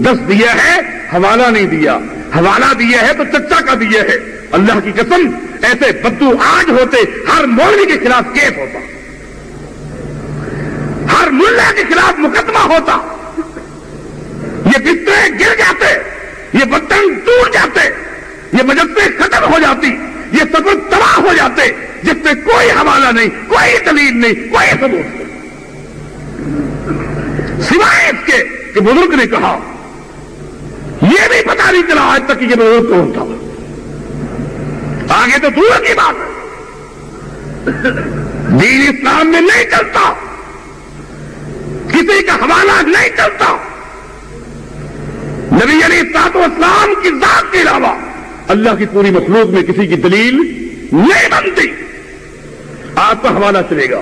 10 دیا ہے حوالہ نہیں دیا، حوالہ دیا ہے تو چچا کا دیا ہے۔ اللہ کی قسم ایسے بدو آج ہوتے ہر مولوی کے خلاف کیس ہوتا، ہر ملا کے خلاف مقدمہ ہوتا، یہ بسترے گر جاتے، یہ برتن ٹوٹ جاتے، یہ مجسے ختم ہو جاتی، یہ سفر تباہ ہو جاتے، جس میں کوئی حوالہ نہیں، کوئی دلیل نہیں، کوئی ثبوت نہیں، سوائے اس کے کہ بزرگ نے کہا۔ یہ بھی پتہ نہیں چلا آج تک کہ یہ بزرگ کون تھا، آگے تو دور کی بات ہے۔ دین اسلام میں نہیں چلتا، کسی کا حوالہ نہیں چلتا، نبی علیہ الصلوۃ والسلام کی ذات کے علاوہ اللہ کی پوری مخلوق میں کسی کی دلیل نہیں بنتی۔ آپ کا حوالہ چلے گا،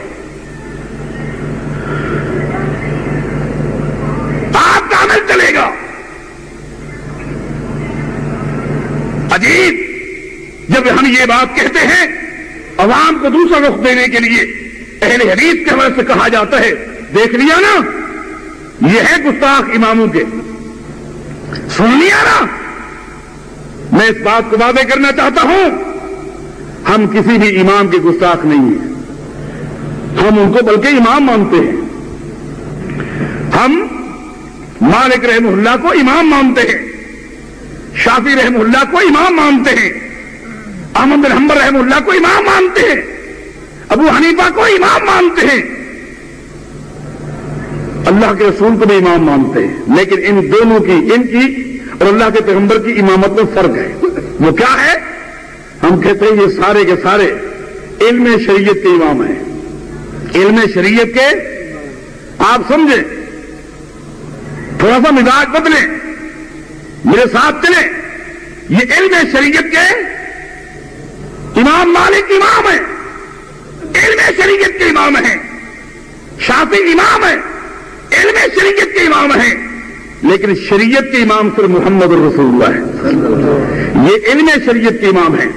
آپ کا عمل چلے گا۔ عجیب، جب ہم یہ بات کہتے ہیں عوام کو دوسرا رخ دینے کے لیے اہل حدیث کے حوالے سے کہا جاتا ہے، دیکھ لیا نا یہ ہے گستاخ اماموں کے، سن لیا نا۔ میں اس بات کو واضح کرنا چاہتا ہوں، ہم کسی بھی امام کے گستاخ نہیں ہیں، ہم ان کو بلکہ امام مانتے ہیں۔ ہم مالک رحمہ اللہ کو امام مانتے ہیں، شافعی رحمہ اللہ کو امام مانتے ہیں، احمد بن حنبل رحمہ اللہ کو امام مانتے ہیں، ابو حنیفہ کو امام مانتے ہیں، اللہ کے رسول کو بھی امام مانتے ہیں۔ لیکن ان دونوں کی، ان کی اور اللہ کے پیغمبر کی امامت میں فرق ہے۔ وہ کیا ہے؟ ہم کہتے ہیں یہ سارے کے سارے علم شریعت کے امام ہیں، علم شریعت کے۔ آپ سمجھیں، تھوڑا سا مزاج بدلیں، میرے ساتھ چلیں۔ یہ علم شریعت کے امام مالک امام ہیں، علم شریعت کے امام ہیں، شافعی امام ہیں، علم شریعت کے امام ہیں، لیکن شریعت کے امام صرف محمد الرسول اللہ ہے۔ یہ علم شریعت کے امام ہیں،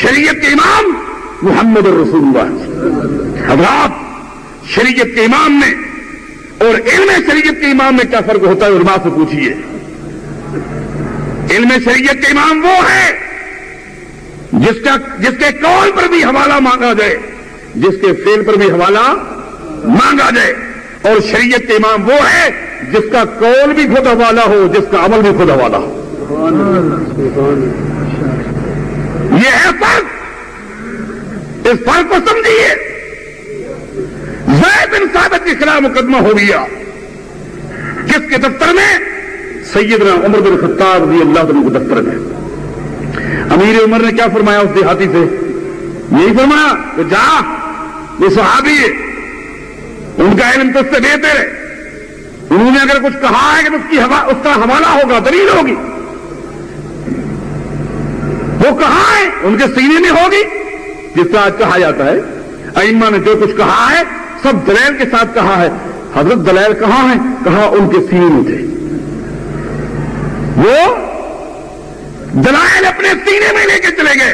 شریعت کے امام محمد الرسول اللہ۔ حضرات، شریعت کے امام میں اور علم شریعت کے امام میں کیا فرق ہوتا ہے؟ علماء سے پوچھیے۔ علم شریعت کے امام وہ ہے جس کے قول پر بھی حوالہ مانگا جائے، جس کے فعل پر بھی حوالہ مانگا جائے، اور شریعت کے امام وہ ہے جس کا قول بھی خود حوالہ ہو، جس کا عمل بھی خود حوالہ ہو۔ یہ ہے فرق، اس فرق کو سمجھیے۔ زید بن ثابت کے خلاف مقدمہ ہو گیا، جس کے دفتر میں سیدنا عمر بن خطاب رضی اللہ عنہ کے دفتر میں امیر عمر نے کیا فرمایا اس دیہاتی سے؟ یہی فرمایا کہ جا، یہ صحابی ہے، ان کا علم تو اس سے بہتر ہے، انہوں نے اگر کچھ کہا ہے کہ اس کا حوالہ ہوگا، دلیل ہوگی، وہ کہاں ہے ان کے سینے میں ہوگی، جس سے آج کہا جاتا ہے ائمہ نے جو کچھ کہا ہے سب دلائل کے ساتھ کہا ہے۔ حضرت دلائل کہاں ہیں؟ کہا ان کے سینے میں تھے، وہ دلائل اپنے سینے میں لے کے چلے گئے،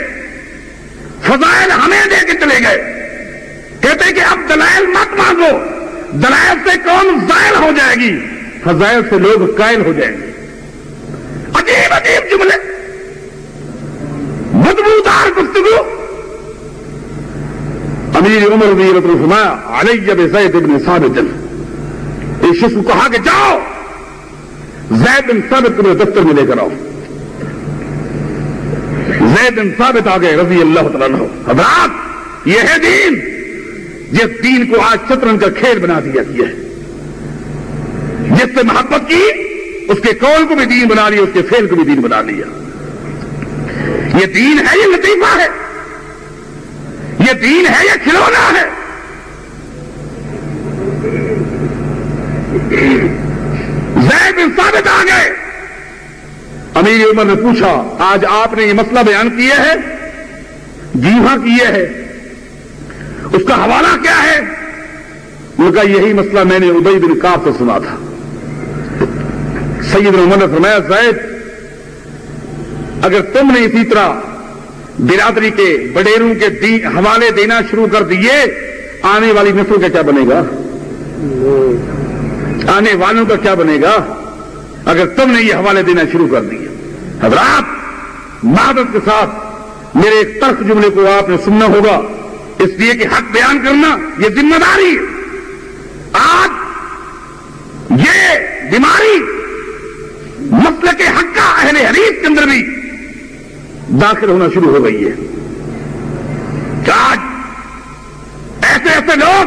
فضائل ہمیں دے کے چلے گئے۔ کہتے کہ اب دلائل مت مانگو، دلائل سے کون زائل ہو جائے گی، فضائل سے لوگ قائل ہو جائیں گے۔ عجیب عجیب جملے، بدبودار گفتگو۔ امیر عمر رضی اللہ عنہ فرمایا علی بزید بن ثابت، اس شخص کو کہا کہ جاؤ زید بن ثابت کو دفتر میں لے کر آؤ۔ زید بن ثابت آ گئے رضی اللہ تعالیٰ عنہ۔ حضرات، یہ ہے دین، جس دین کو آج شطرنج کا کھیل بنا دیا گیا ہے۔ جس سے محبت کی، اس کے قول کو بھی دین بنا لیا، اس کے فعل کو بھی دین بنا لیا۔ یہ دین ہے، یہ لطیفہ ہے، یہ دین ہے، یہ کھلونا ہے۔ زید بن ثابت آ گئے، امیر عمر نے پوچھا آج آپ نے یہ مسئلہ بیان کیا ہے؟ جی ہاں کیا ہے۔ اس کا حوالہ کیا ہے؟ ان کا یہی مسئلہ میں نے ابی بن کعب سے سنا تھا۔ سیدنا عمر نے فرمایا زید، اگر تم نے اسی طرح برادری کے وڈیروں کے حوالے دینا شروع کر دیے، آنے والی نسل کا کیا بنے گا؟ آنے والوں کا کیا بنے گا؟ اگر تم نے یہ حوالے دینا شروع کر دیے. حضرات معذرت کے ساتھ میرے ایک تلخ جملے کو آپ نے سننا ہوگا، اس لیے کہ حق بیان کرنا یہ ذمہ داری ہے. آج یہ بیماری مسلک حق کا اہل حدیث کے اندر بھی داخل ہونا شروع ہو گئی ہے. آج ایسے ایسے لوگ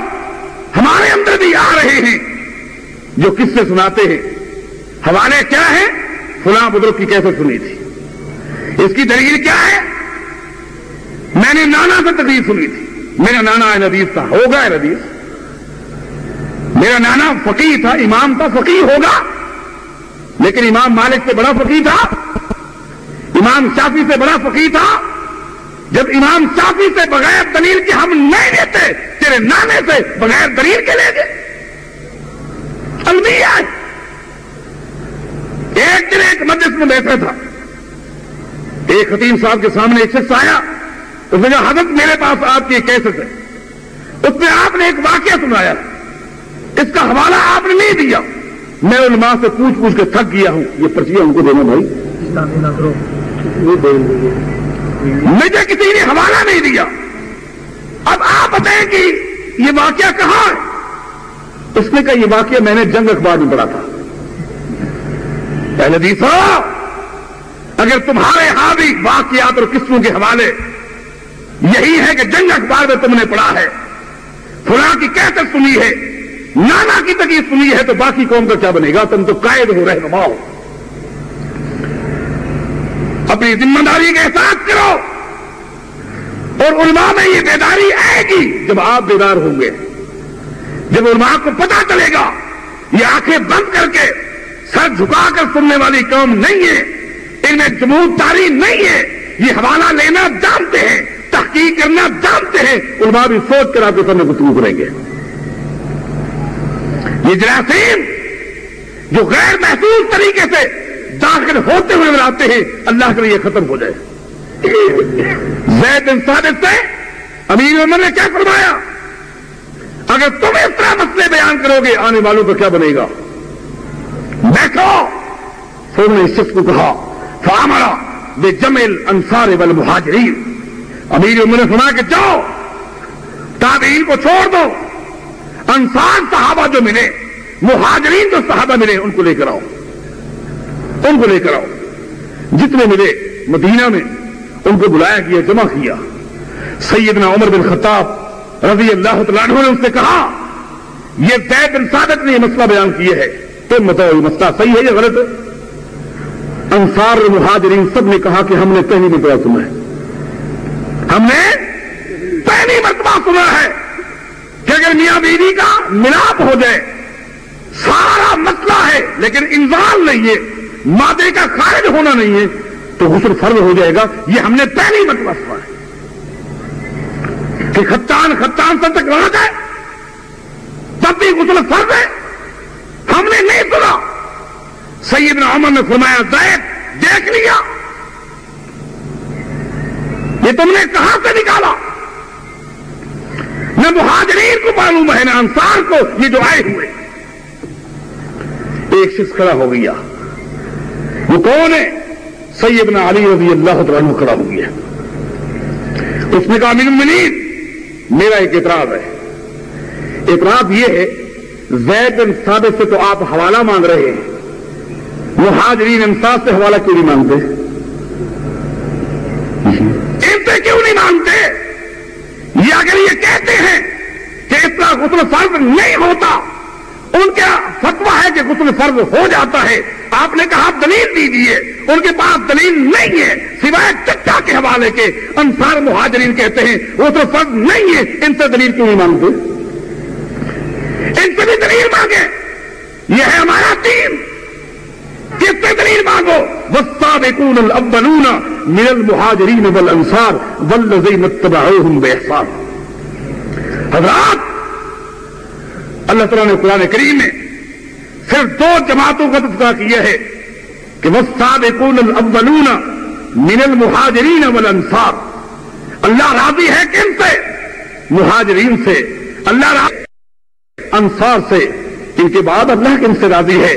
ہمارے اندر بھی آ رہے ہیں جو قصے سناتے ہیں. حوالے کیا ہیں؟ فلاں بزرگ کی کیسے سنی تھی. اس کی دلیل کیا ہے؟ میں نے نانا سے تقریر سنی تھی. میرا نانا اہل حدیث تھا، ہوگا اہل حدیث. میرا نانا فقیہ تھا، امام تھا، فقیہ ہوگا، لیکن امام مالک سے بڑا فقیہ تھا، امام شافعی سے بڑا فقیہ تھا. جب امام شافعی سے بغیر دلیل کے ہم نہیں لیتے، تیرے نانے سے بغیر دلیل کے لے گئے. المیہ ایک دن ایک مجلس میں بیٹھا تھا، ایک خطیب صاحب کے سامنے ایک شخص آیا. اس نے کہا حضرت میرے پاس آپ کی کیسٹ ہے، اس میں آپ نے ایک واقعہ سنایا، اس کا حوالہ آپ نے نہیں دیا. میں علماء سے پوچھ پوچھ کے تھک گیا ہوں. یہ پرچیاں ان کو دینا بھائی، مجھے کسی نے حوالہ نہیں دیا. اب آپ بتائیں کہ یہ واقعہ کہاں ہے؟ اس نے کہا یہ واقعہ میں نے جنگ اخبار میں پڑھا تھا. اہل حدیث ہو، اگر تمہارے ہاں بھی واقعات اور قصوں کے حوالے یہی ہے کہ جنگ اخبار میں تم نے پڑھا ہے، فلاں کی کیسٹ سنی ہے، نانا کی تقریر سنی ہے، تو باقی قوم کا کیا بنے گا؟ تم تو قائد ہو، رہنما ہو. اپنی ذمہ داری کا احساس کرو، اور علماء میں یہ بیداری آئے گی جب آپ بیدار ہوں گے. جب علماء کو پتا چلے گا یہ آنکھیں بند کر کے سر جھکا کر سننے والی قوم نہیں ہے، ان میں جمود داری نہیں ہے، یہ حوالہ لینا جانتے ہیں، تحقیق کرنا جانتے ہیں. علماء بھی سوچ کر آپ کے سامنے گفتگو کریں گے. یہ جراثیم جو غیر محسوس طریقے سے داخل ہوتے ہوئے بناتے ہیں، اللہ کے لیے ختم ہو جائے. زید بن ثابت سے امیر عمر نے کیا فرمایا؟ اگر تم اس طرح مسئلے بیان کرو گے آنے والوں کا کیا بنے گا؟ دیکھو پھر نے اس شخص کو کہا فامرا بجمع الانصار والمہاجرین. امیر عمر نے فرمایا کہ جاؤ تابعین کو چھوڑ دو، انصار صحابہ جو ملے، مہاجرین جو صحابہ ملے، ان کو لے کر آؤ، ان کو لے کر آؤ. جتنے ملے مدینہ میں ان کو بلایا گیا، جمع کیا. سیدنا عمر بن خطاب رضی اللہ تعالیٰ عنہ نے ان سے کہا یہ زید بن ثابت نے یہ مسئلہ بیان کیا ہے، تم بتاؤ یہ مسئلہ صحیح ہے یا غلط ہے؟ انصار اور مہاجرین سب نے کہا کہ ہم نے پہلی مرتبہ سنا ہے، ہم نے پہلی مرتبہ سنا ہے کہ اگر میاں بیوی کا ملاپ ہو جائے سارا مسئلہ ہے، لیکن انزال نہیں ہے، مادے کا خارج ہونا نہیں ہے، تو غسل فرض ہو جائے گا. یہ ہم نے پہلی مرتبہ سنا ہے کہ ختان سے تک رہا جائے تب بھی غسل فرض ہے. ہم نے نہیں سنا. سیدنا عمر نے فرمایا زید دیکھ لیا، یہ تم نے کہاں سے نکالا؟ نہ مہاجرین کو معلوم ہے نہ انصار کو، یہ جو آئے ہوئے. ایک شخص کھڑا ہو گیا، وہ کون ہے؟ سیدنا علی رضی اللہ تعالیٰ عنہ کھڑا ہو گیا. اس نے کہا امیر المؤمنین میرا ایک اعتراض ہے. اعتراض یہ ہے زید بن ثابت سے تو آپ حوالہ مانگ رہے ہیں، مہاجرین انصار سے حوالہ کیوں نہیں مانگتے؟ ان سے کیوں نہیں مانگتے؟ یہ اگر یہ کہتے ہیں کہ اس طرح غسل فرض نہیں ہوتا، ان کا فتویٰ ہے کہ غسل فرض ہو جاتا ہے، آپ نے کہا دلیل دیجیے، ان کے پاس دلیل نہیں ہے سوائے چچا کے حوالے کے. انصار مہاجرین کہتے ہیں غسل فرض نہیں ہے، ان سے دلیل کیوں نہیں مانگتے؟ ان سے بھی دلیل مانگے، یہ ہے ہمارا دین. کس سے دلیل مانگو؟ والسابقون الاولون من المہاجرین والانصار والذین اتبعوہم باحسان. حضرات اللہ تعالیٰ نے قرآن کریم میں صرف دو جماعتوں کا تذکرہ کیا ہے کہ والسابقون الاولون من المہاجرین والانصار. اللہ راضی ہے کن سے؟ مہاجرین سے. اللہ راضی انصار سے. ان کے بعد اللہ کن سے راضی ہے؟